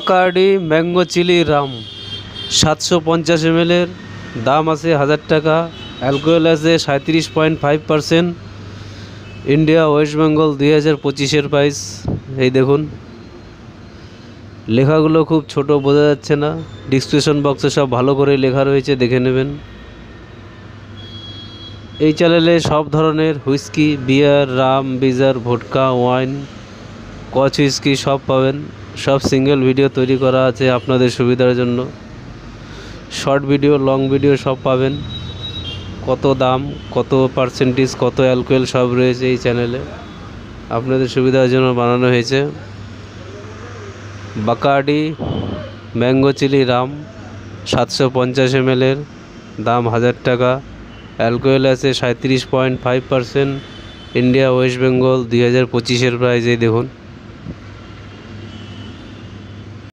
বাকার্ডি mango chilli rum 750 ml এর দাম আছে 1000 টাকা। অ্যালকোহল আছে 37.5%। ইন্ডিয়া ওয়েস্ট বেঙ্গল 2025-এর প্রাইস। এই দেখুন, লেখাগুলো খুব ছোট, বোঝা যাচ্ছে না। ডিসক্রিপশন বক্সে সব ভালো করে লেখা রয়েছে, দেখে নেবেন। এই চ্যানেলে সব ধরনের হুইস্কি, বিয়ার, রাম, বিজার, ভোডকা, ওয়াইন, কচ হুইস্কি সব পাবেন। সব সিঙ্গেল ভিডিও তৈরি করা আছে আপনাদের সুবিধার জন্য। শর্ট ভিডিও, লং ভিডিও সব পাবেন। কত দাম, কত পার্সেন্টেজ, কত অ্যালকোহল সব রয়েছে এই চ্যানেলে, আপনাদের সুবিধার জন্য বানানো হয়েছে। Bacardi mango chilli rum 750 ml এর দাম 1000 টাকা। অ্যালকোহল আছে 37.5%। ইন্ডিয়া ওয়েস্ট বেঙ্গল 2025-এর প্রাইস। এই দেখুন।